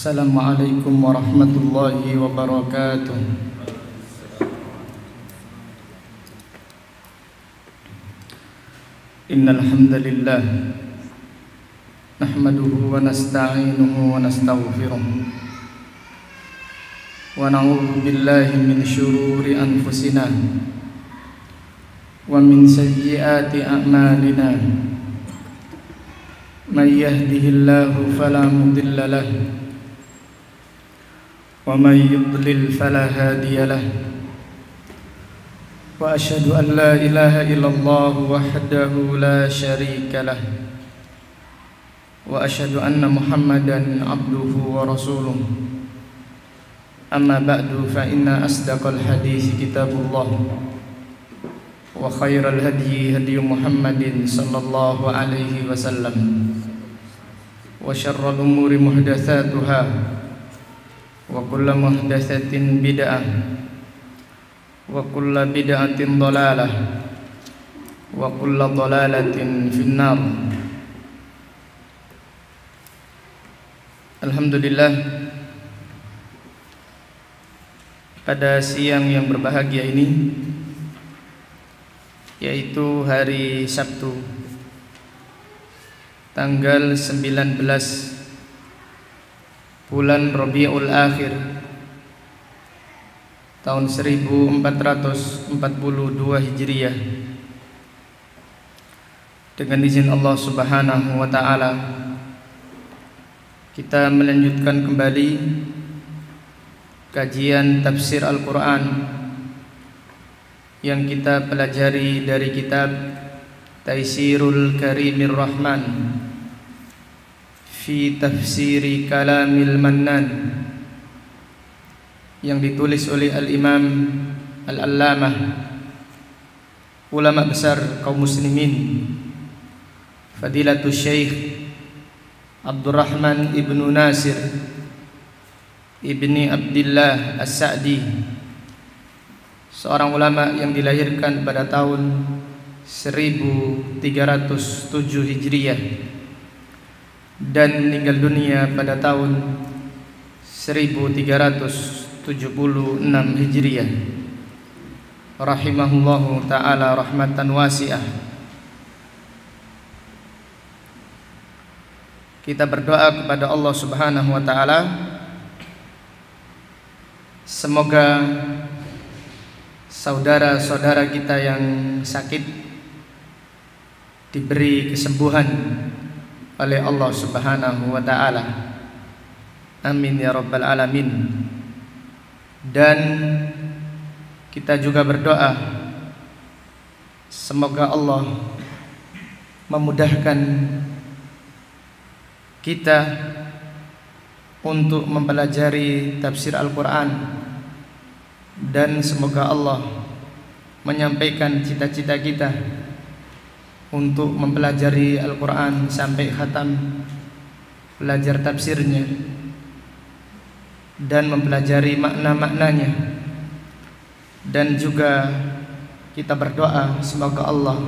Assalamualaikum warahmatullahi wabarakatuh. Innal hamdalillah nahmaduhu wa nasta'inuhu wa nastaghfiruh wa na'udzu billahi min syururi anfusina wa min sayyiati a'malina. May yahdihillahu fala mudilla lahu wa may yudlil fala hadiya lahu. Wa asyhadu an la ilaha illallah wahdahu la syarika lah wa asyhadu anna Muhammadan abduhu wa rasuluh. Amma ba'du fa inna asdaqal hadits kitabullah wa khairal hadyi hadyu Muhammadin sallallahu alaihi wasallam wa syarrul umuri muhdatsatuha wa kullu muhdatsatin bid'ah wa kullu bid'atin dhalalah wa kullu dhalalatin finnar. Alhamdulillah, pada siang yang berbahagia ini, yaitu hari Sabtu tanggal 19 bulan Rabiul Akhir tahun 1442 Hijriah, dengan izin Allah Subhanahu wa taala kita melanjutkan kembali kajian tafsir Al-Qur'an yang kita pelajari dari kitab Taisirul Karimir Rahman fi Tafsiri Kalamil Mannan yang ditulis oleh Al-Imam Al-Allamah, ulama besar kaum muslimin, Fadilatul Syekh Abdurrahman ibnu Nasir ibni Abdillah As-Sa'di, seorang ulama yang dilahirkan pada tahun 1307 Hijriah dan meninggal dunia pada tahun 1376 Hijriah, rahimahullahu ta'ala rahmatan wasi'ah. Kita berdoa kepada Allah Subhanahu wa ta'ala, semoga saudara-saudara kita yang sakit diberi kesembuhan oleh Allah Subhanahu wa ta'ala. Amin ya rabbal alamin. Dan kita juga berdoa semoga Allah memudahkan kita untuk mempelajari tafsir Al-Quran, dan semoga Allah menyampaikan cita-cita kita untuk mempelajari Al-Quran sampai khatam, belajar tafsirnya dan mempelajari makna-maknanya. Dan juga kita berdoa semoga Allah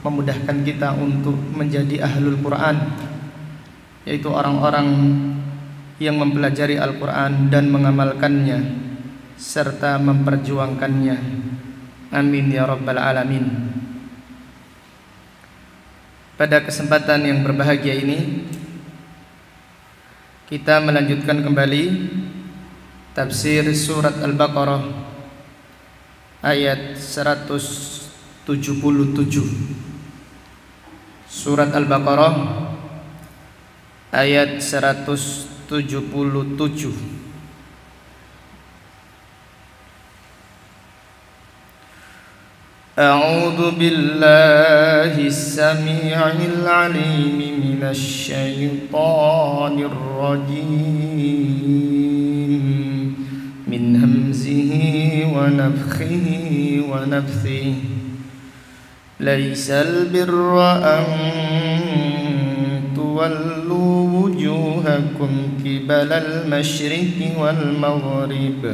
memudahkan kita untuk menjadi ahlul Quran, yaitu orang-orang yang mempelajari Al-Quran dan mengamalkannya serta memperjuangkannya. Amin ya rabbal alamin. Pada kesempatan yang berbahagia ini, kita melanjutkan kembali tafsir surat Al-Baqarah ayat 177. Surat Al-Baqarah ayat 177. A'udzu billahi as-sami'il 'alim minasy syaithanir rajim min hamzihi wa nafthihi wa nafthihi. Laisal birra an tuwallu wujuhakum qibalal masyriqi wal maghrib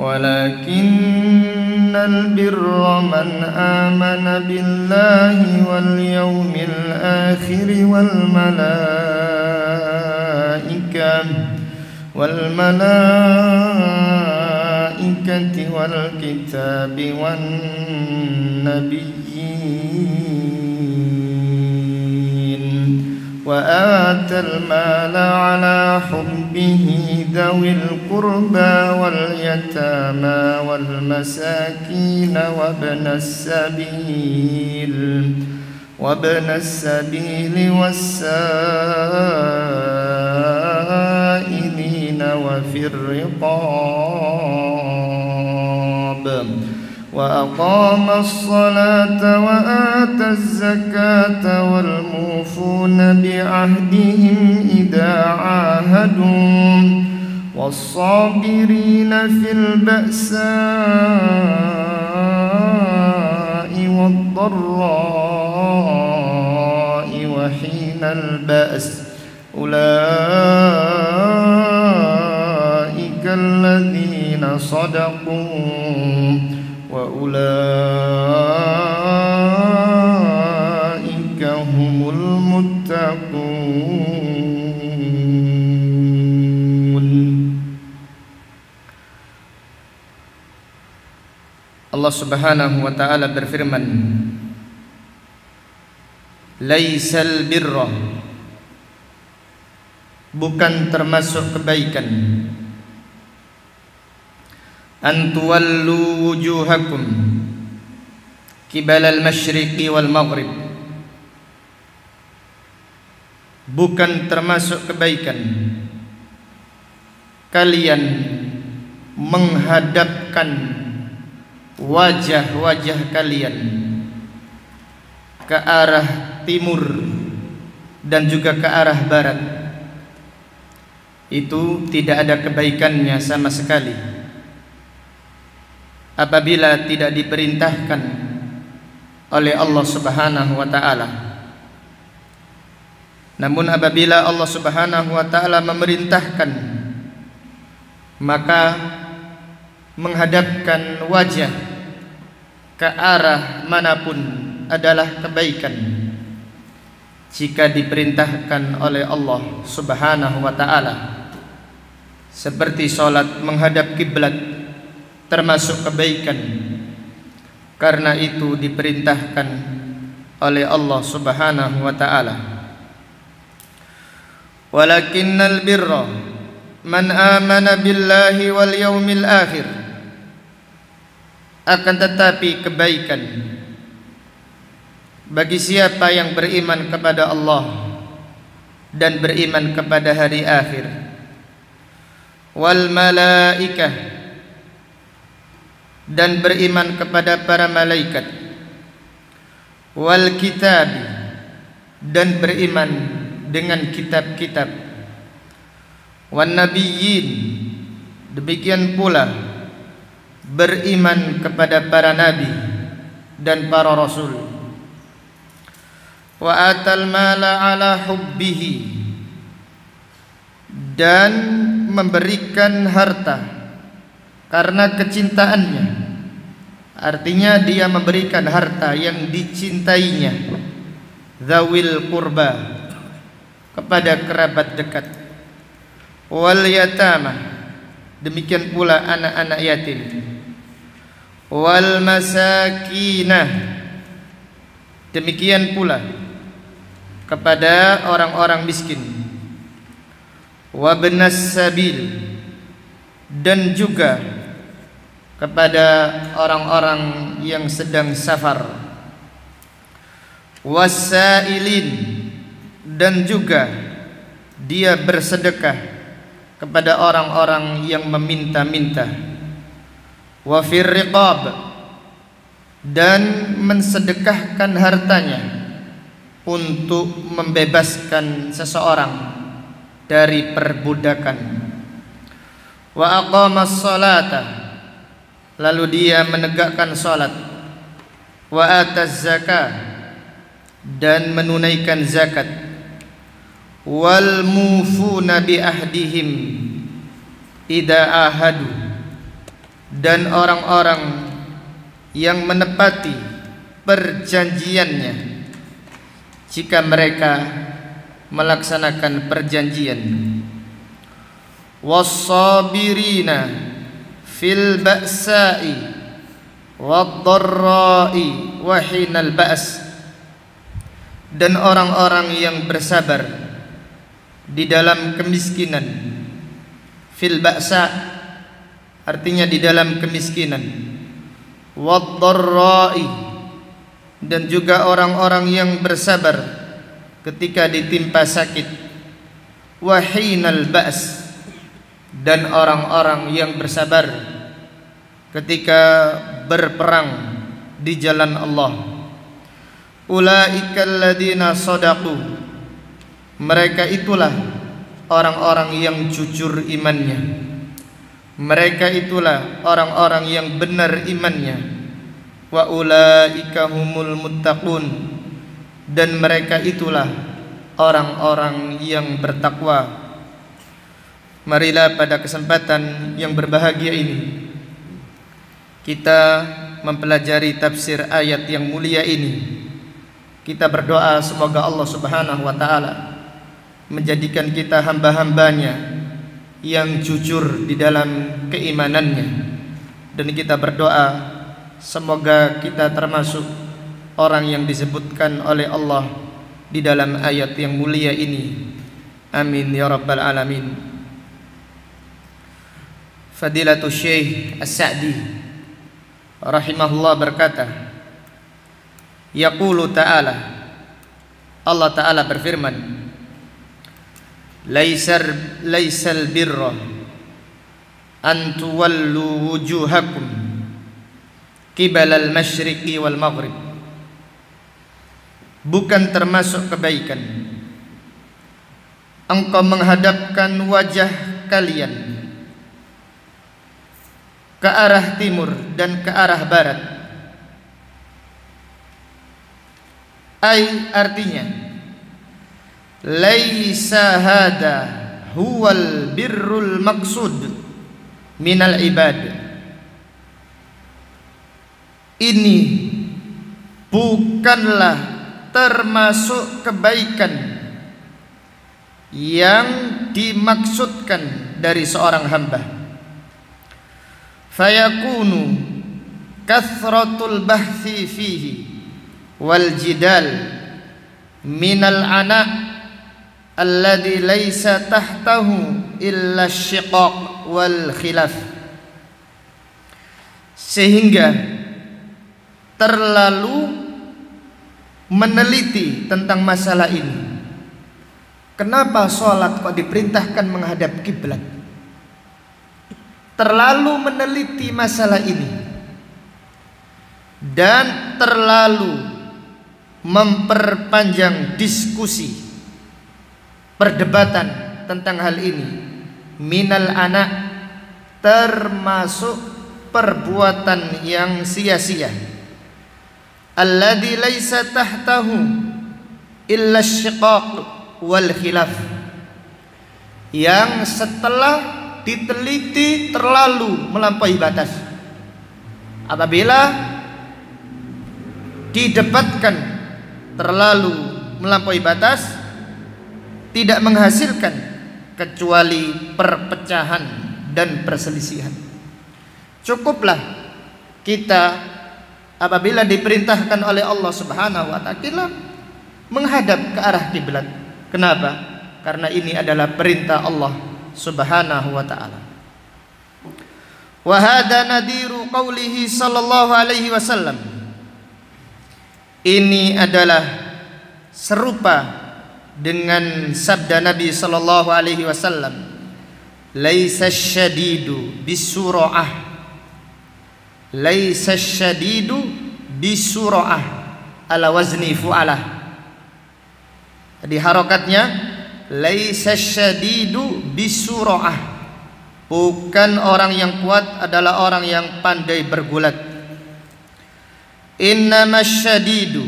ولكن البر من آمن بالله واليوم الآخر والملائكة والملائكة والكتاب والنبيين وآتى المال على حبه ذوي القربى واليتامى والمساكين وابن السبيل والسائلين وفي الرقاب وأقام الصلاة وآتى الزكاة والموفون بعهدهم إذا عاهدوا والصابرين في البأساء والضراء وحين البأس أولئك الذين صدقوا وأولئك هم المتقون. Allah Subhanahu wa taala berfirman, laisal birra, bukan termasuk kebaikan, antuwallu wujuhakum kibalal masyriqi wal maghrib, bukan termasuk kebaikan kalian menghadapkan wajah-wajah kalian ke arah timur dan juga ke arah barat. Itu tidak ada kebaikannya sama sekali apabila tidak diperintahkan oleh Allah Subhanahu wa taala. Namun apabila Allah Subhanahu wa taala memerintahkan, maka menghadapkan wajah ke arah manapun adalah kebaikan jika diperintahkan oleh Allah Subhanahu wa taala. Seperti salat menghadap kiblat termasuk kebaikan, karena itu diperintahkan oleh Allah Subhanahu wa taala. Walakinnal birra man amana billahi wal yaumil akhir, akan tetapi kebaikan bagi siapa yang beriman kepada Allah dan beriman kepada hari akhir, wal malaikah, dan beriman kepada para malaikat, wal kitab, dan beriman dengan kitab-kitab, wan nabiyyin, demikian pula beriman kepada para nabi dan para rasul, wa atal mala ala hubbihi, dan memberikan harta karena kecintaannya. Artinya dia memberikan harta yang dicintainya, zawil qurba, kepada kerabat dekat, wal yatama, demikian pula anak-anak yatim, wal masakinah, demikian pula kepada orang-orang miskin, wabnas sabil, dan juga kepada orang-orang yang sedang safar, wasailin, dan juga dia bersedekah kepada orang-orang yang meminta-minta, wa fir riqab, dan mensedekahkan hartanya untuk membebaskan seseorang dari perbudakan, wa aqamas salata, lalu dia menegakkan salat, wa ataz zakah, dan menunaikan zakat, wal mufuna bi ahdihim idza ahadu, dan orang-orang yang menepati perjanjiannya jika mereka melaksanakan perjanjian, was-sabirina fil ba'sa'i wad-dharra'i wa hinal ba's, dan orang-orang yang bersabar di dalam kemiskinan. Fil ba'sa artinya di dalam kemiskinan. Wad-dharra'i, dan juga orang-orang yang bersabar ketika ditimpa sakit. Wa hinal ba's, dan orang-orang yang bersabar ketika berperang di jalan Allah. Ulaika alladzina shadaqu, mereka itulah orang-orang yang jujur imannya. Mereka itulah orang-orang yang benar imannya. Wa ulaika humul muttaqun, dan mereka itulah orang-orang yang bertakwa. Marilah pada kesempatan yang berbahagia ini kita mempelajari tafsir ayat yang mulia ini. Kita berdoa semoga Allah Subhanahu wa ta'ala menjadikan kita hamba-hambanya yang jujur di dalam keimanannya. Dan kita berdoa semoga kita termasuk orang yang disebutkan oleh Allah di dalam ayat yang mulia ini. Amin ya rabbal alamin. Fadilatul Syekh As-Sa'di rahimahullah berkata, yaqulu ta'ala, Allah ta'ala berfirman, laisal birra an tuwallu wujuhakum qibalal masyriqi wal maghrib, bukan termasuk kebaikan engkau menghadapkan wajah kalian ke arah timur dan ke arah barat. Artinya laisa hada huwal birrul maqsud minal ibad, ini bukanlah termasuk kebaikan yang dimaksudkan dari seorang hamba. Fayakunu kathratul bahthi fihi wal jidal minal ana alladhi laysa tahtahu illa syiqaq wal khilaf, sehingga terlalu meneliti tentang masalah ini. Kenapa sholat kok diperintahkan menghadap kiblat? Terlalu meneliti masalah ini dan terlalu memperpanjang diskusi, perdebatan tentang hal ini. Minal anak, termasuk perbuatan yang sia-sia. Alladzi laisa tahtahu illa syiqaq wal khilaf, yang setelah diteliti terlalu melampaui batas. Apabila didebatkan terlalu melampaui batas, tidak menghasilkan kecuali perpecahan dan perselisihan. Cukuplah kita apabila diperintahkan oleh Allah Subhanahu wa ta'ala menghadap ke arah kiblat. Kenapa? Karena ini adalah perintah Allah Subhanahu wa ta'ala. Wa hadha nadiru qawlihi sallallahu alaihi wasallam, ini adalah serupa dengan sabda Nabi sallallahu alaihi wasallam, laisa syadidu bisura'ah, laisa syadidu bisura'ah ala wazni fu'alah. Jadi harokatnya laisa syadidu bisura'ah, bukan orang yang kuat adalah orang yang pandai bergulat. Innamas syadidu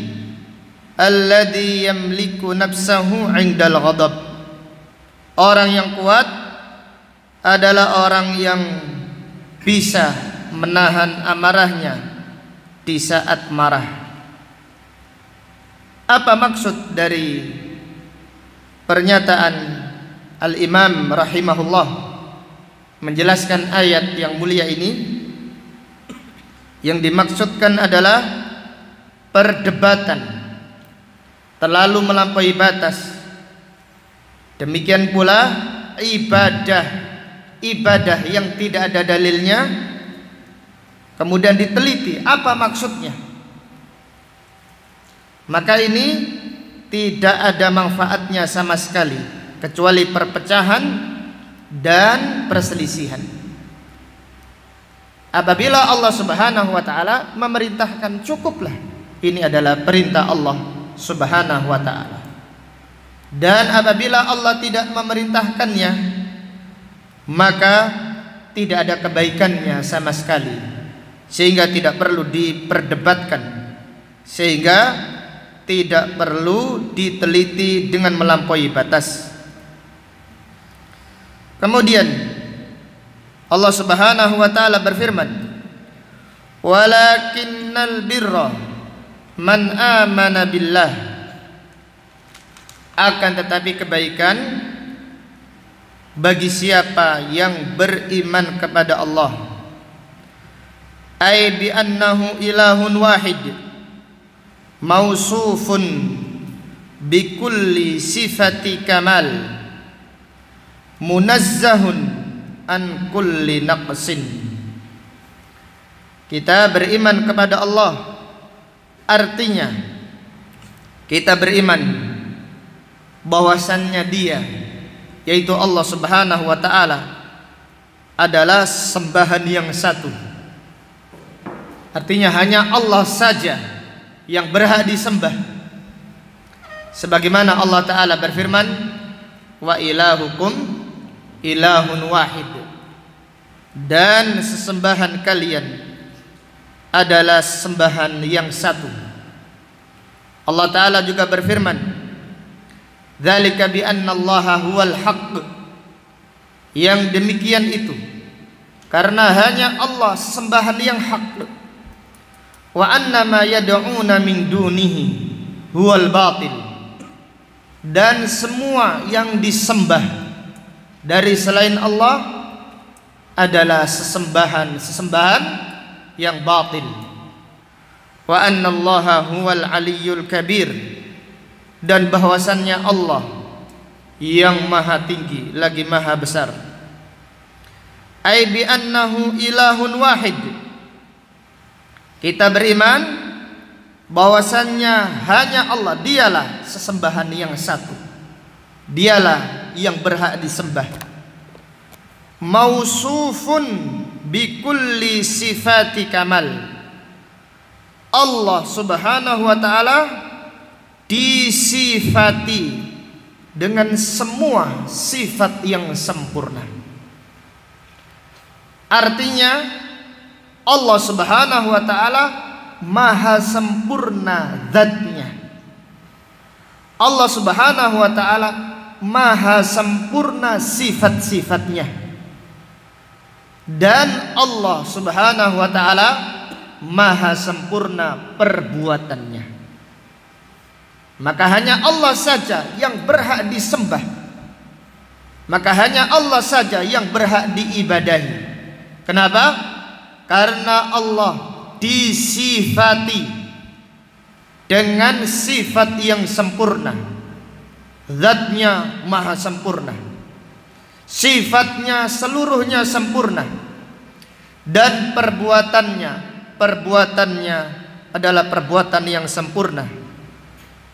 alladhi yamliku nafsahu 'indal ghadab, orang yang kuat adalah orang yang bisa menahan amarahnya di saat marah. Apa maksud dari pernyataan Al-Imam rahimahullah menjelaskan ayat yang mulia ini, yang dimaksudkan adalah perdebatan terlalu melampaui batas. Demikian pula ibadah yang tidak ada dalilnya, kemudian diteliti apa maksudnya, maka ini tidak ada manfaatnya sama sekali, kecuali perpecahan dan perselisihan. Apabila Allah Subhanahu wa taala memerintahkan, cukuplah, ini adalah perintah Allah Subhanahu wa taala. Dan apabila Allah tidak memerintahkannya, maka tidak ada kebaikannya sama sekali, sehingga tidak perlu diperdebatkan, sehingga tidak perlu diteliti dengan melampaui batas. Kemudian Allah Subhanahu wa taala berfirman, "Walakinnal birra man amana billah." Akan tetapi kebaikan bagi siapa yang beriman kepada Allah, ai bi annahu ilahun wahid mausufun bi kulli sifati kamal munazzahun an kulli naqsin. Kita beriman kepada Allah, artinya kita beriman bahwasannya Dia, yaitu Allah Subhanahu wa taala, adalah sembahan yang satu. Artinya hanya Allah saja yang berhak disembah. Sebagaimana Allah taala berfirman, "Wa ilahukum ilahun wahid." Dan sesembahan kalian adalah sembahan yang satu. Allah taala juga berfirman, "Dzalika bi anna Allaha huwal haqq." Yang demikian itu karena hanya Allah sembahan yang hak. Wa anna ma yad'una min dunihi huwal batil. Dan semua yang disembah dari selain Allah adalah sesembahan yang batil. Wa anna Allaha huwal aliyyul kabir. Dan bahwasannya Allah yang maha tinggi lagi maha besar. Ai bi annahu ilahun wahid. Kita beriman bahwasannya hanya Allah, dialah sesembahan yang satu, dialah yang berhak disembah. Mausufun bi kulli sifati kamal. Allah Subhanahu wa taala disifati dengan semua sifat yang sempurna. Artinya Allah Subhanahu wa taala maha sempurna zatnya. Allah Subhanahu wa taala maha sempurna sifat-sifatnya. Dan Allah Subhanahu wa taala maha sempurna perbuatannya. Maka hanya Allah saja yang berhak disembah. Maka hanya Allah saja yang berhak diibadahi. Kenapa? Karena Allah disifati dengan sifat yang sempurna. Zatnya maha sempurna, sifatnya seluruhnya sempurna, dan perbuatannya adalah perbuatan yang sempurna.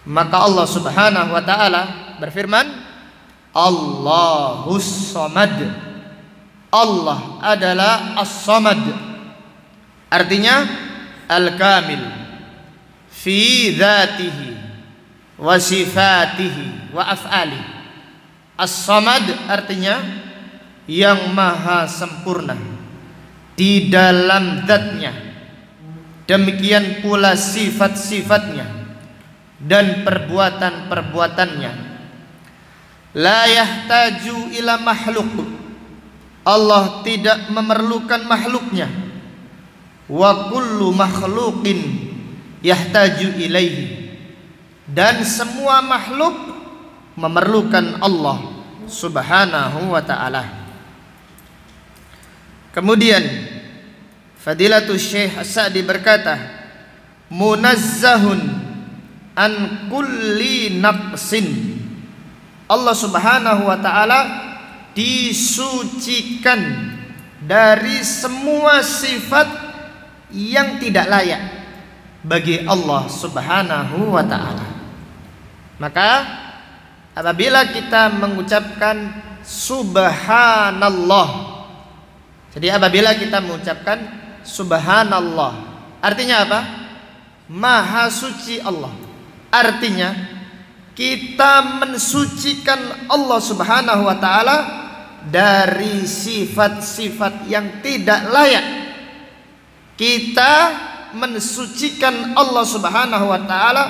Maka Allah Subhanahu wa taala berfirman, Allahus Samad. Allah adalah As-Samad. Artinya Al-Kamil fi dzatihi wa sifatihi wa af'ali. As-Samad artinya yang maha sempurna di dalam zatnya, demikian pula sifat-sifatnya dan perbuatan-perbuatannya. La yahtaju ila makhluk. Allah tidak memerlukan makhluknya. Wa kullu makhluqin yahtaju ilaihi. Dan semua makhluk memerlukan Allah Subhanahu wa ta'ala. Kemudian Fadilatul Syekh As-Sa'di berkata, munazzahun an kulli naqsin. Allah Subhanahu wa taala disucikan dari semua sifat yang tidak layak bagi Allah Subhanahu wa taala. Maka apabila kita mengucapkan subhanallah, jadi apabila kita mengucapkan subhanallah, artinya apa? Maha suci Allah. Artinya kita mensucikan Allah Subhanahu wa taala dari sifat-sifat yang tidak layak. Kita mensucikan Allah Subhanahu wa taala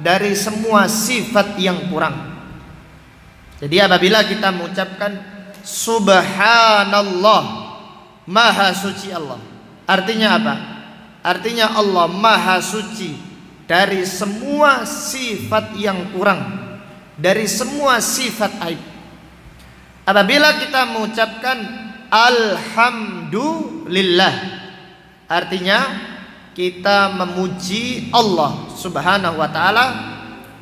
dari semua sifat yang kurang. Jadi apabila kita mengucapkan subhanallah, maha suci Allah, artinya apa? Artinya Allah maha suci dari semua sifat yang kurang, dari semua sifat aib. Apabila kita mengucapkan alhamdulillah, artinya kita memuji Allah Subhanahu wa taala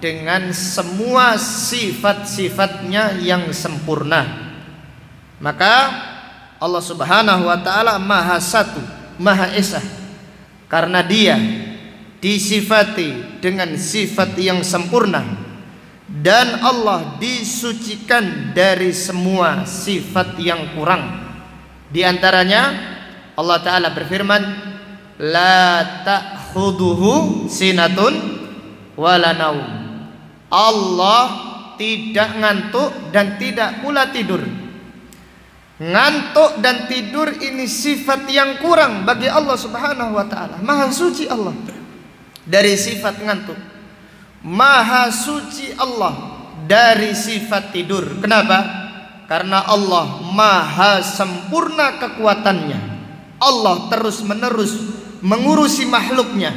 dengan semua sifat-sifatnya yang sempurna. Maka Allah Subhanahu wa taala maha satu, maha esa, karena Dia disifati dengan sifat yang sempurna, dan Allah disucikan dari semua sifat yang kurang. Di antaranya Allah taala berfirman, la ta'khuduhu sinatun wala naum. Allah tidak ngantuk dan tidak pula tidur. Ngantuk dan tidur ini sifat yang kurang bagi Allah Subhanahu wa taala. Maha suci Allah dari sifat ngantuk. Maha suci Allah dari sifat tidur. Kenapa? Karena Allah maha sempurna kekuatannya. Allah terus menerus mengurusi makhluknya,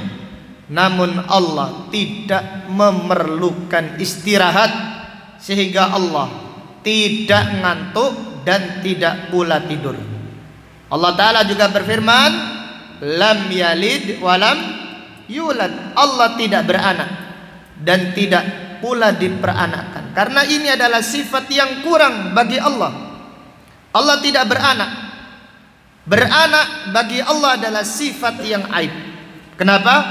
namun Allah tidak memerlukan istirahat, sehingga Allah tidak ngantuk dan tidak pula tidur. Allah Ta'ala juga berfirman, lam yalid walam yulad. Allah tidak beranak dan tidak pula diperanakkan, karena ini adalah sifat yang kurang bagi Allah. Allah tidak beranak. Beranak bagi Allah adalah sifat yang aib. Kenapa?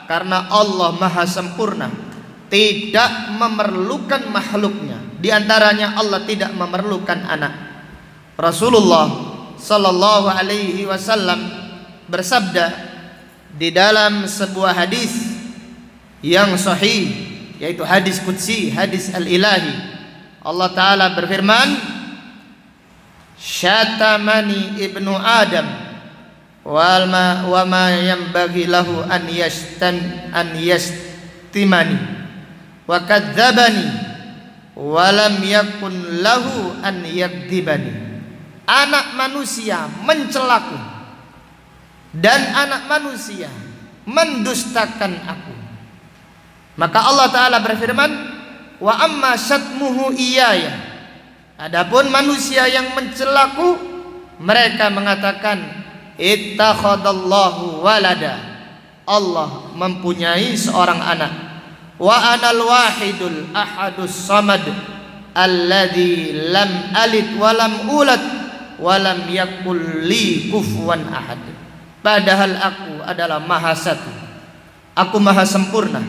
Karena Allah maha sempurna, tidak memerlukan makhluknya. Di antaranya Allah tidak memerlukan anak. Rasulullah sallallahu alaihi wasallam bersabda di dalam sebuah hadis yang sahih, yaitu hadis qudsi, hadis al-ilahi. Allah Ta'ala berfirman, syatamani ibnu Adam wa ma yanbaghi lahu an yastimani wa kadzdzabani wa lam yakun lahu an yakdzibani. Anak manusia mencelaku dan anak manusia mendustakan aku. Maka Allah Ta'ala berfirman, wa amma syatmuhu iyaya. Adapun manusia yang mencelaku, mereka mengatakan ittakhadallahu walada. Allah mempunyai seorang anak. Wa anal wahidul ahadus samad alladzi lam alid wa lam ulad wa lam yakul li kufuwan ahad. Padahal aku adalah maha satu, aku maha sempurna,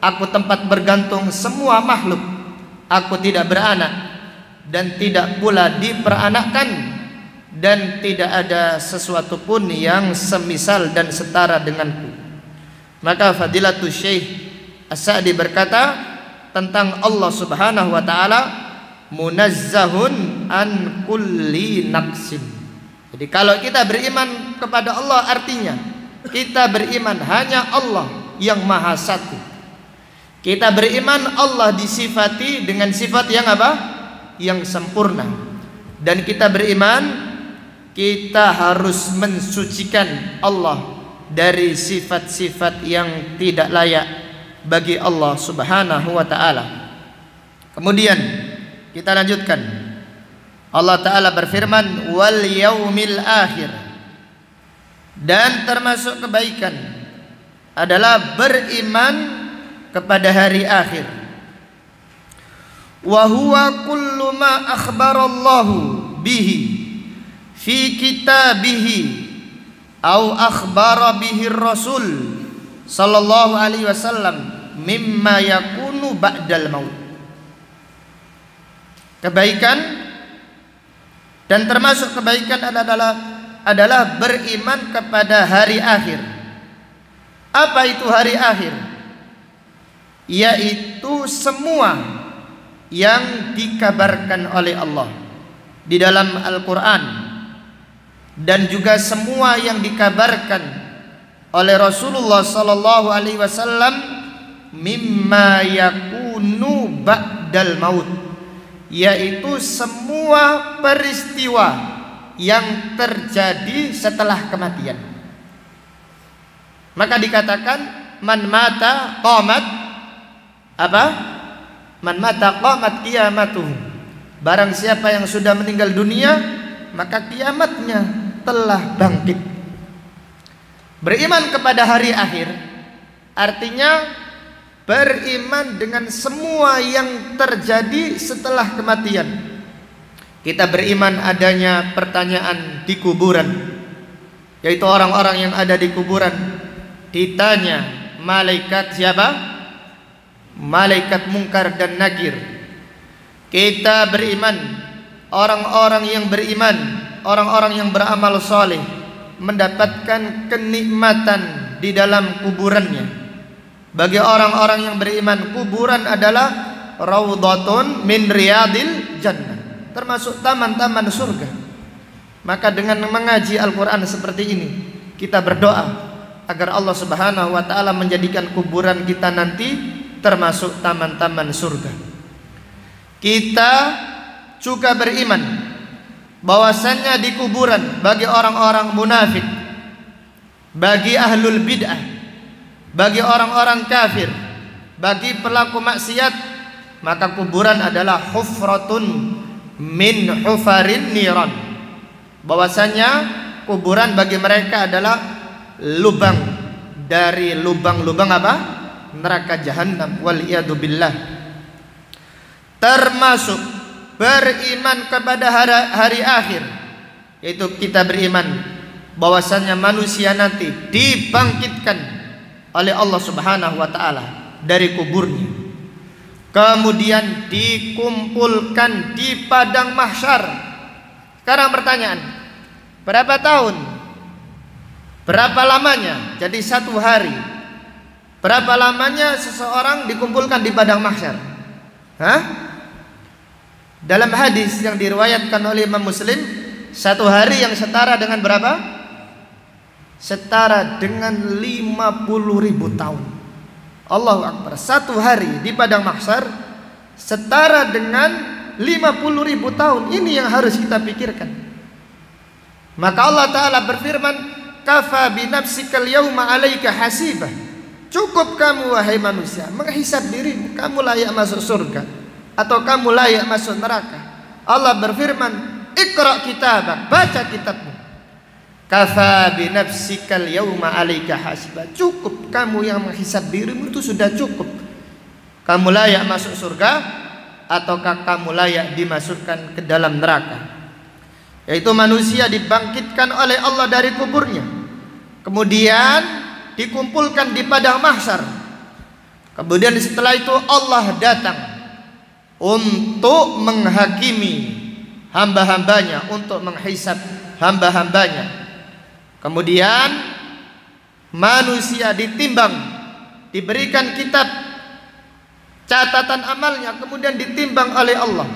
aku tempat bergantung semua makhluk, aku tidak beranak dan tidak pula diperanakkan, dan tidak ada sesuatu pun yang semisal dan setara denganku. Maka Fadilatul Syekh As-Sa'di berkata tentang Allah Subhanahu wa taala, munazzahun an kulli naqsin. Jadi kalau kita beriman kepada Allah, artinya kita beriman hanya Allah yang maha satu. Kita beriman Allah disifati dengan sifat yang apa? Yang sempurna. Dan kita beriman kita harus mensucikan Allah dari sifat-sifat yang tidak layak bagi Allah Subhanahu wa taala. Kemudian kita lanjutkan. Allah Ta'ala berfirman, wal yaumil akhir. Dan termasuk kebaikan adalah beriman kepada hari akhir. Wa huwa kullu ma akhbarallahu bihi fi kitabihi au akhbara bihi rasul sallallahu alaihi wasallam mimma yakunu ba'dal maut. Kebaikan dan termasuk kebaikan adalah beriman kepada hari akhir. Apa itu hari akhir? Yaitu semua yang dikabarkan oleh Allah di dalam Al-Quran, dan juga semua yang dikabarkan oleh Rasulullah sallallahu alaihi wasallam mimma yakunu ba'dal maut, yaitu semua peristiwa yang terjadi setelah kematian. Maka dikatakan man mata qamat apa? Man mata qamat qiyamatuh. Barang siapa yang sudah meninggal dunia, maka kiamatnya telah bangkit. Beriman kepada hari akhir artinya beriman dengan semua yang terjadi setelah kematian. Kita beriman adanya pertanyaan di kuburan, yaitu orang-orang yang ada di kuburan ditanya malaikat siapa? Malaikat Munkar dan Nakir. Kita beriman orang-orang yang beriman, orang-orang yang beramal soleh mendapatkan kenikmatan di dalam kuburannya. Bagi orang-orang yang beriman, kuburan adalah raudhatun min riyadil jannah, termasuk taman-taman surga. Maka dengan mengaji Al-Quran seperti ini, kita berdoa agar Allah Subhanahu wa ta'ala menjadikan kuburan kita nanti termasuk taman-taman surga. Kita juga beriman bahwasannya di kuburan bagi orang-orang munafik, bagi ahlul bid'ah, bagi orang-orang kafir, bagi pelaku maksiat, maka kuburan adalah hufratun min hufarin niran. Bahwasanya kuburan bagi mereka adalah lubang dari lubang-lubang apa? Neraka jahanam, wal iyadu billah. Termasuk beriman kepada hari akhir, yaitu kita beriman bahwasannya manusia nanti dibangkitkan oleh Allah Subhanahu wa ta'ala dari kuburnya, kemudian dikumpulkan di padang mahsyar. Sekarang pertanyaan, berapa tahun? Berapa lamanya? Jadi 1 hari. Berapa lamanya seseorang dikumpulkan di padang mahsyar? Dalam hadis yang diriwayatkan oleh Imam Muslim, 1 hari yang setara dengan berapa? Setara dengan 50.000 tahun. Allahu Akbar. 1 hari di padang mahsyar setara dengan 50.000 tahun. Ini yang harus kita pikirkan. Maka Allah Ta'ala berfirman, kafa binafsikal yawma alaika hasibah. Cukup kamu wahai manusia menghisab dirimu, kamu layak masuk surga atau kamu layak masuk neraka. Allah berfirman, Iqra kitabak, baca kitabmu. Kafa binafsikal yawma alaika hasibah. Cukup kamu yang menghisab dirimu, itu sudah cukup. Kamu layak masuk surga ataukah kamu layak dimasukkan ke dalam neraka. Yaitu manusia dibangkitkan oleh Allah dari kuburnya, kemudian dikumpulkan di padang mahsyar. Kemudian setelah itu Allah datang untuk menghakimi hamba-hambanya, untuk menghisab hamba-hambanya. Kemudian manusia ditimbang, diberikan kitab catatan amalnya, kemudian ditimbang oleh Allah.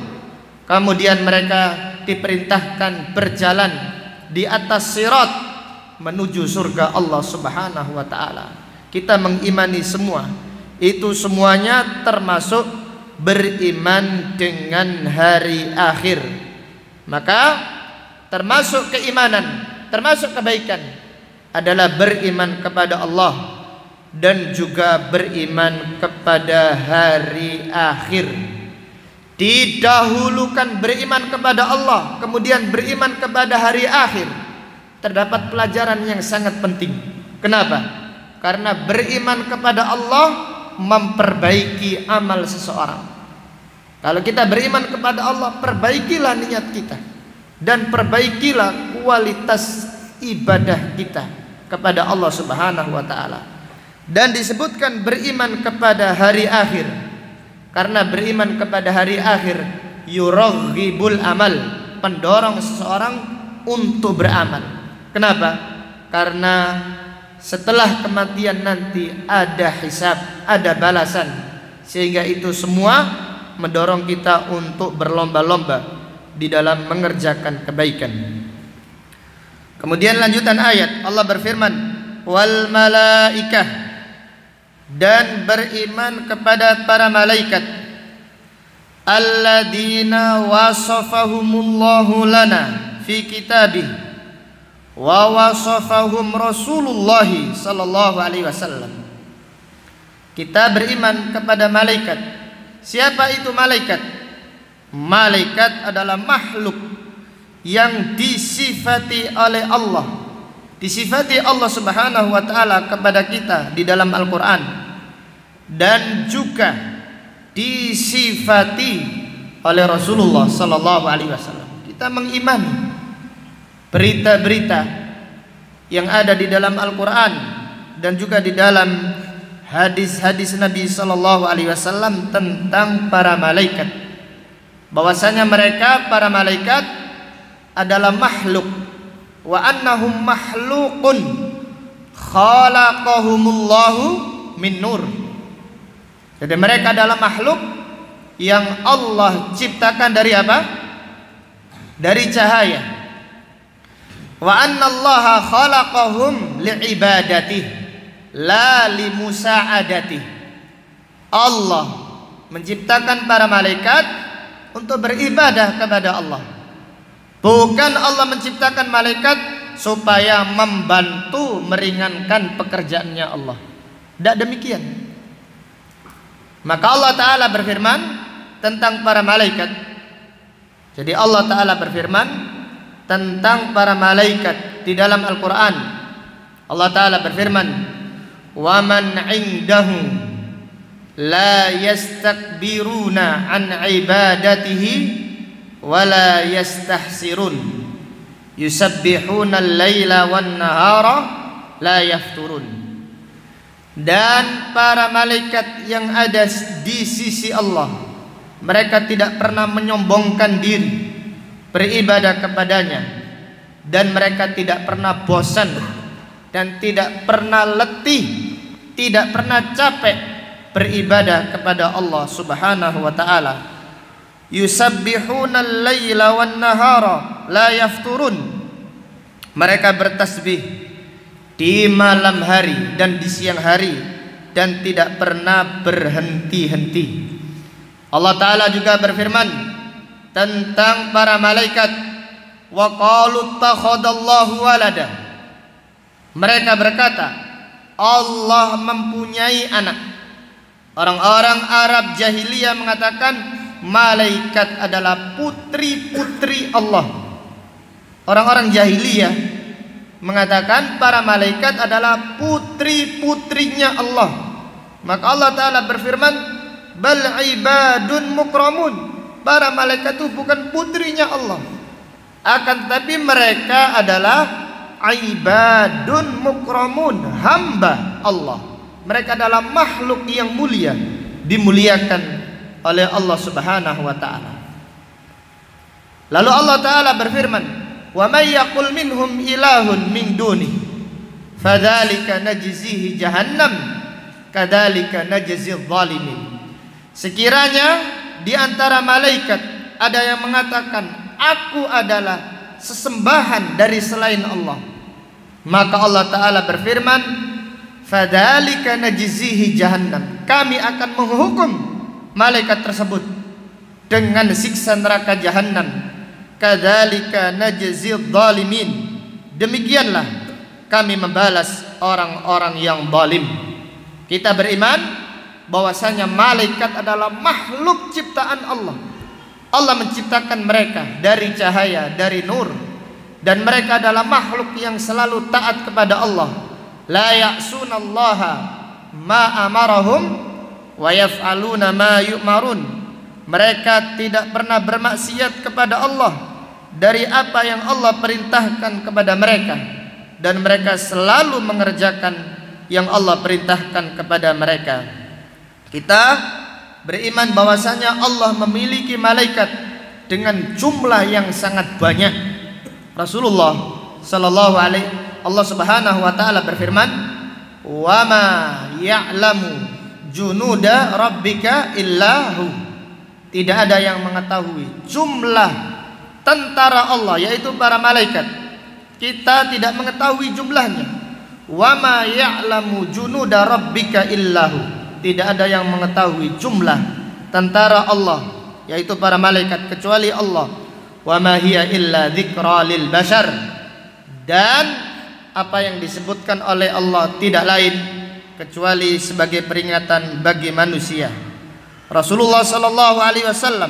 Kemudian mereka diperintahkan berjalan di atas sirat menuju surga Allah Subhanahu wa ta'ala. Kita mengimani semua itu, semuanya termasuk beriman dengan hari akhir. Maka termasuk keimanan, termasuk kebaikan adalah beriman kepada Allah dan juga beriman kepada hari akhir. didahulukan beriman kepada Allah, kemudian beriman kepada hari akhir, terdapat pelajaran yang sangat penting. Kenapa? Karena beriman kepada Allah memperbaiki amal seseorang. Kalau kita beriman kepada Allah, perbaikilah niat kita dan perbaikilah kualitas ibadah kita kepada Allah Subhanahu wa taala. Dan disebutkan beriman kepada hari akhir, karena beriman kepada hari akhir yuraghibul amal, pendorong seseorang untuk beramal. Kenapa? Karena setelah kematian nanti ada hisab, ada balasan, sehingga itu semua mendorong kita untuk berlomba-lomba di dalam mengerjakan kebaikan. Kemudian lanjutan ayat, Allah berfirman, wal malaikah, dan beriman kepada para malaikat, alladzina wasafahumullahu lana fi kitabih wa wasafahum Rasulullah sallallahu alaihi wasallam. Kita beriman kepada malaikat. Siapa itu malaikat? Malaikat adalah makhluk yang disifati oleh Allah, disifati Allah Subhanahu wa taala kepada kita di dalam Al-Qur'an, dan juga disifati oleh Rasulullah sallallahu alaihi wasallam. Kita mengimani berita-berita yang ada di dalam Al-Qur'an dan juga di dalam hadis-hadis Nabi sallallahu alaihi wasallam tentang para malaikat, bahwasanya mereka para malaikat adalah makhluk, wa annahum makhluqun khalaqahumullahu min nur. Jadi mereka adalah makhluk yang Allah ciptakan dari apa? Dari cahaya. Wa annallaha khalaqahum li'ibadatihi la limusa'adatihi. Allah menciptakan para malaikat untuk beribadah kepada Allah. Bukan Allah menciptakan malaikat supaya membantu meringankan pekerjaannya Allah. Tidak demikian. Maka Allah Ta'ala berfirman tentang para malaikat. Jadi Allah Ta'ala berfirman tentang para malaikat di dalam Al-Quran. Allah Ta'ala berfirman, wa man indahu la yastakbiruna an ibadatihi wala yastahsirun yusabbihuna al-laila wan nahara la yafturun. Dan para malaikat yang ada di sisi Allah, mereka tidak pernah menyombongkan diri beribadah kepadanya, dan mereka tidak pernah bosan dan tidak pernah letih, tidak pernah capek beribadah kepada Allah Subhanahu wa taala. Yusabbihuna al-laila wan nahara la yafturun. Mereka bertasbih di malam hari dan di siang hari dan tidak pernah berhenti-henti. Allah Ta'ala juga berfirman tentang para malaikat, wa qalu takhadallahu walada. Mereka berkata, Allah mempunyai anak. Orang-orang Arab jahiliyah mengatakan malaikat adalah putri-putri Allah. Orang-orang jahiliyah mengatakan para malaikat adalah putri-putrinya Allah. Maka Allah Ta'ala berfirman, bal ibadun mukramun. Para malaikat itu bukan putrinya Allah, akan tetapi mereka adalah ibadun mukramun, hamba Allah. Mereka adalah makhluk yang mulia, dimuliakan oleh Allah Subhanahu wa taala. Lalu Allah Ta'ala berfirman, wa may yaqul minhum ilahun min duni fadzalika najzihi jahannam kadzalika najzil zalimin. Sekiranya di antara malaikat ada yang mengatakan aku adalah sesembahan dari selain Allah, maka Allah Ta'ala berfirman, fadzalika najzihi jahannam, kami akan menghukum malaikat tersebut dengan siksa neraka jahannam, kadzalika najzil zalimin, demikianlah kami membalas orang-orang yang zalim. Kita beriman bahwasanya malaikat adalah makhluk ciptaan Allah, Allah menciptakan mereka dari cahaya, dari nur, dan mereka adalah makhluk yang selalu taat kepada Allah. La ya'sunallaha ma amarahum wa yaf'aluna ma yu'marun. Mereka tidak pernah bermaksiat kepada Allah dari apa yang Allah perintahkan kepada mereka, dan mereka selalu mengerjakan yang Allah perintahkan kepada mereka. Kita beriman bahwasanya Allah memiliki malaikat dengan jumlah yang sangat banyak. Rasulullah sallallahu alaihi Allah Subhanahu wa taala berfirman, "Wa ma ya'lamu junuda rabbika illahu." Tidak ada yang mengetahui jumlah tentara Allah, yaitu para malaikat. Kita tidak mengetahui jumlahnya. Wa ma ya'lamu junuda rabbika illahu. Tidak ada yang mengetahui jumlah tentara Allah, yaitu para malaikat, kecuali Allah. Wa ma hiya illa dzikra lil bashar. Dan apa yang disebutkan oleh Allah tidak lain kecuali sebagai peringatan bagi manusia. Rasulullah sallallahu alaihi wasallam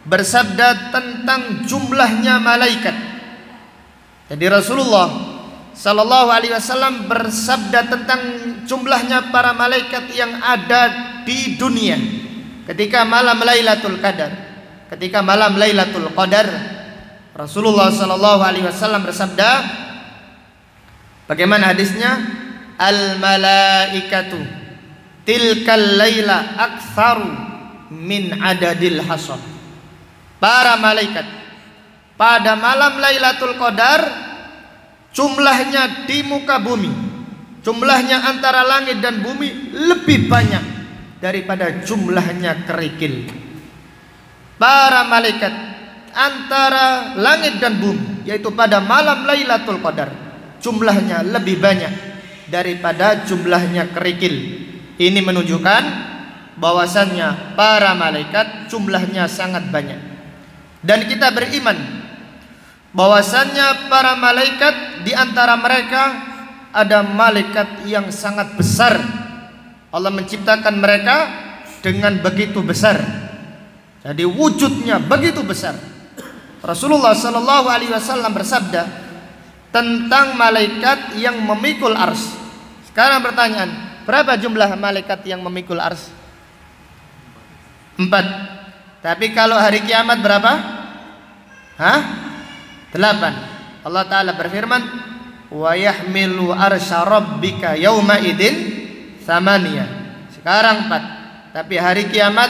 bersabda tentang jumlahnya malaikat. Jadi Rasulullah sallallahu alaihi wasallam bersabda tentang jumlahnya para malaikat yang ada di dunia ketika malam Lailatul Qadar. Ketika malam Lailatul Qadar, Rasulullah sallallahu alaihi wasallam bersabda, bagaimana hadisnya? Al malaikatu tilkal laila aktsaru min adadil hasab. Para malaikat pada malam Lailatul Qadar jumlahnya di muka bumi, jumlahnya antara langit dan bumi lebih banyak daripada jumlahnya kerikil. Para malaikat antara langit dan bumi, yaitu pada malam Lailatul Qadar, jumlahnya lebih banyak daripada jumlahnya kerikil. Ini menunjukkan bahwasannya para malaikat jumlahnya sangat banyak. Dan kita beriman bahwasannya para malaikat, di antara mereka ada malaikat yang sangat besar. Allah menciptakan mereka dengan begitu besar. Jadi wujudnya begitu besar. Rasulullah sallallahu alaihi wasallam bersabda tentang malaikat yang memikul ars. Sekarang pertanyaan, berapa jumlah malaikat yang memikul ars? 4. Tapi kalau hari kiamat berapa? 8. Allah Ta'ala berfirman, wa yahmilu arsya rabbika yawma idin thamaniyah. Sekarang 4. Tapi hari kiamat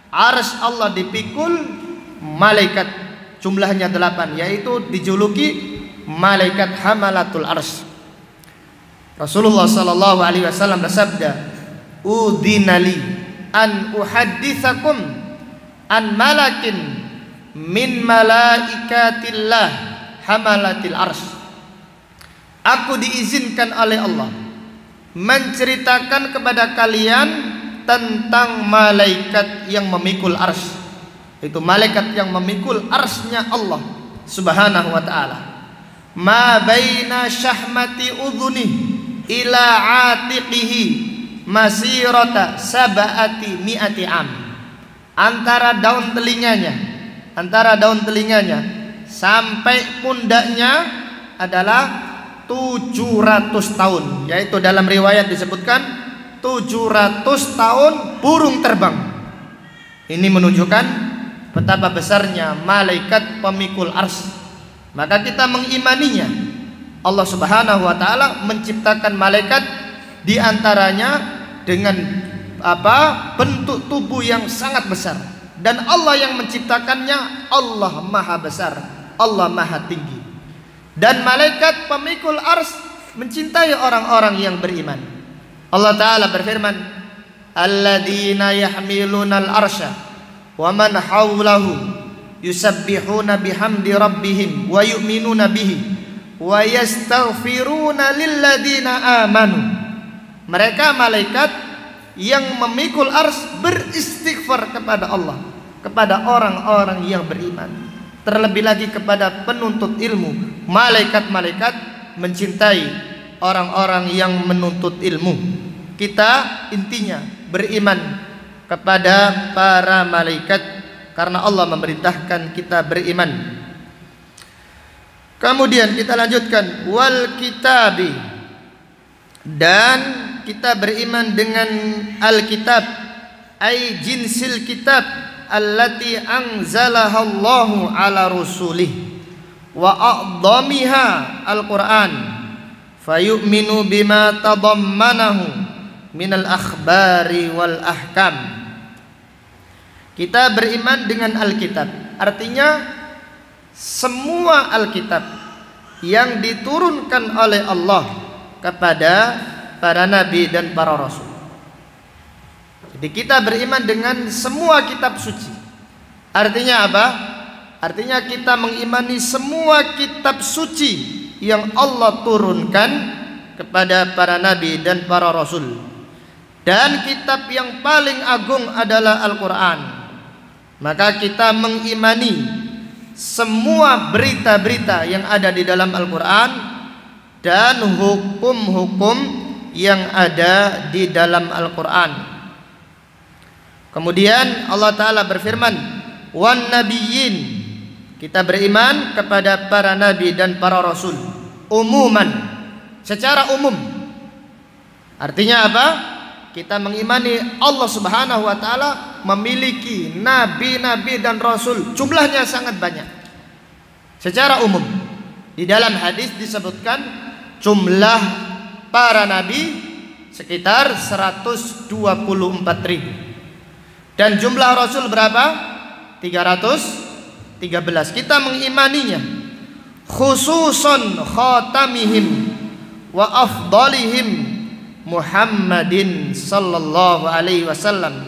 ars Allah dipikul malaikat, jumlahnya 8, yaitu dijuluki malaikat hamalatul ars. Rasulullah sallallahu alaihi wasallam bersabda, udzinali an uhadditsakum an malakin min malaikatillah hamalatil ars. Aku diizinkan oleh Allah menceritakan kepada kalian tentang malaikat yang memikul ars. Itu malaikat yang memikul arsnya Allah Subhanahu wa ta'ala. Ma baina syahmati udhuni ila atiqihi masirata sab'ati mi'ati am. Antara daun telinganya sampai pundaknya adalah 700 tahun. Yaitu dalam riwayat disebutkan 700 tahun burung terbang. Ini menunjukkan betapa besarnya malaikat pemikul ars. Maka kita mengimaninya. Allah Subhanahu wa ta'ala menciptakan malaikat, di antaranya dengan bentuk tubuh yang sangat besar. Dan Allah yang menciptakannya, Allah maha besar, Allah maha tinggi. Dan malaikat pemikul ars mencintai orang-orang yang beriman. Allah Ta'ala berfirman, alladzina yahmilunal arsya wa man hawlahu yusabbihuna bihamdi rabbihim wa yu'minuna bihi wa yastaghfiruna lilladzina amanu. Mereka malaikat yang memikul ars beristighfar kepada Allah, kepada orang-orang yang beriman. Terlebih lagi kepada penuntut ilmu. Malaikat-malaikat mencintai orang-orang yang menuntut ilmu. Kita intinya beriman kepada para malaikat karena Allah memerintahkan kita beriman. Kemudian kita lanjutkan, wal kitabi, dan kita beriman dengan al-kitab, ay jinsil kitab allati anzalahallahu ala rusulih wa a'dhamiha al-Qur'an fayu'minu bima tadammanahu minal akhbari wal ahkam. Kita beriman dengan Alkitab, artinya semua Alkitab yang diturunkan oleh Allah kepada para nabi dan para rasul. Jadi kita beriman dengan semua kitab suci. Artinya apa? Artinya kita mengimani semua kitab suci yang Allah turunkan kepada para nabi dan para rasul. Dan kitab yang paling agung adalah Al-Quran. Maka kita mengimani semua berita-berita yang ada di dalam Al-Quran dan hukum-hukum yang ada di dalam Al-Quran. Kemudian Allah Ta'ala berfirman, wan nabiyyin, kita beriman kepada para nabi dan para rasul umuman, secara umum. Artinya apa? Kita mengimani Allah Subhanahu wa Ta'ala memiliki nabi-nabi dan rasul, jumlahnya sangat banyak. Secara umum, di dalam hadis disebutkan jumlah para nabi sekitar 124.000, dan jumlah rasul berapa? 313. Kita mengimaninya, khususon khatamihim wa afdalihim Muhammadin sallallahu alaihi wasallam.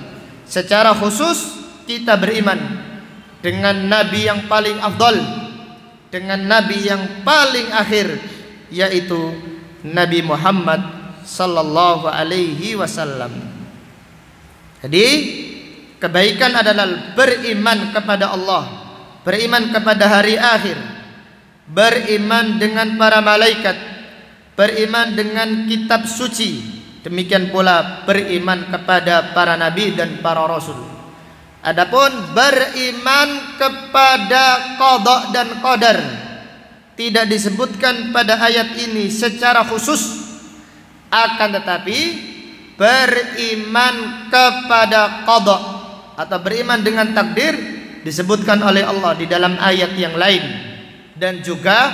Secara khusus kita beriman dengan nabi yang paling afdal, dengan nabi yang paling akhir, yaitu Nabi Muhammad sallallahu alaihi wasallam. Jadi kebaikan adalah beriman kepada Allah, beriman kepada hari akhir, beriman dengan para malaikat, beriman dengan kitab suci, demikian pula beriman kepada para nabi dan para rasul. Adapun beriman kepada qada dan qadar tidak disebutkan pada ayat ini secara khusus, akan tetapi beriman kepada qada atau beriman dengan takdir disebutkan oleh Allah di dalam ayat yang lain, dan juga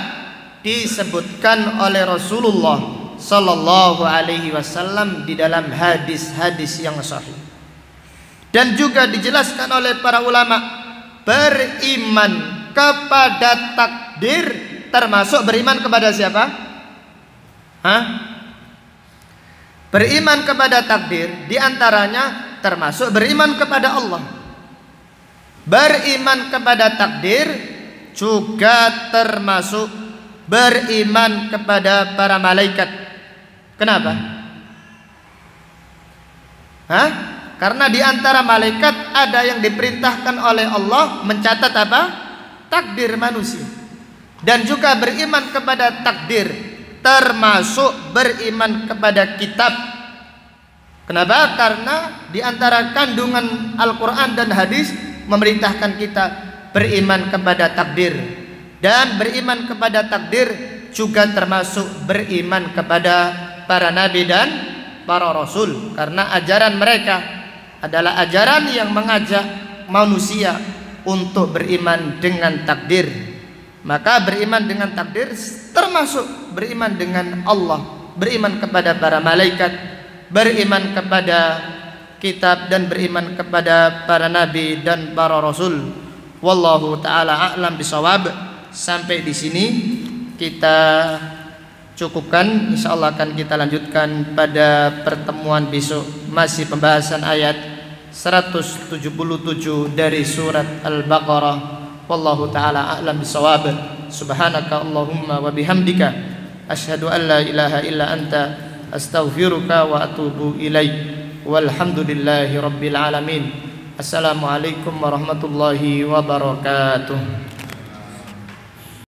disebutkan oleh Rasulullah sallallahu alaihi wasallam di dalam hadis-hadis yang sahih. Dan juga dijelaskan oleh para ulama, beriman kepada takdir termasuk beriman kepada siapa? Beriman kepada takdir diantaranya termasuk beriman kepada Allah. Beriman kepada takdir juga termasuk beriman kepada para malaikat. Kenapa? Karena di antara malaikat ada yang diperintahkan oleh Allah mencatat apa? Takdir manusia. Dan juga beriman kepada takdir termasuk beriman kepada kitab. Kenapa? Karena di antara kandungan Al-Quran dan hadis memerintahkan kita beriman kepada takdir. Dan beriman kepada takdir juga termasuk beriman kepada para nabi dan para rasul, karena ajaran mereka adalah ajaran yang mengajak manusia untuk beriman dengan takdir. Maka beriman dengan takdir termasuk beriman dengan Allah, beriman kepada para malaikat, beriman kepada kitab, dan beriman kepada para nabi dan para rasul. Wallahu taala a'lam bisawab. Sampai di sini kita cukupkan. Insyaallah akan kita lanjutkan pada pertemuan besok, masih pembahasan ayat 177 dari surat Al-Baqarah. Wallahu taala a'lam bisawab. Subhanaka Allahumma wa bihamdika asyhadu an la ilaha illa anta astaghfiruka wa atubu ilaik. Walhamdulillahi rabbil alamin. Assalamualaikum warahmatullahi wabarakatuh.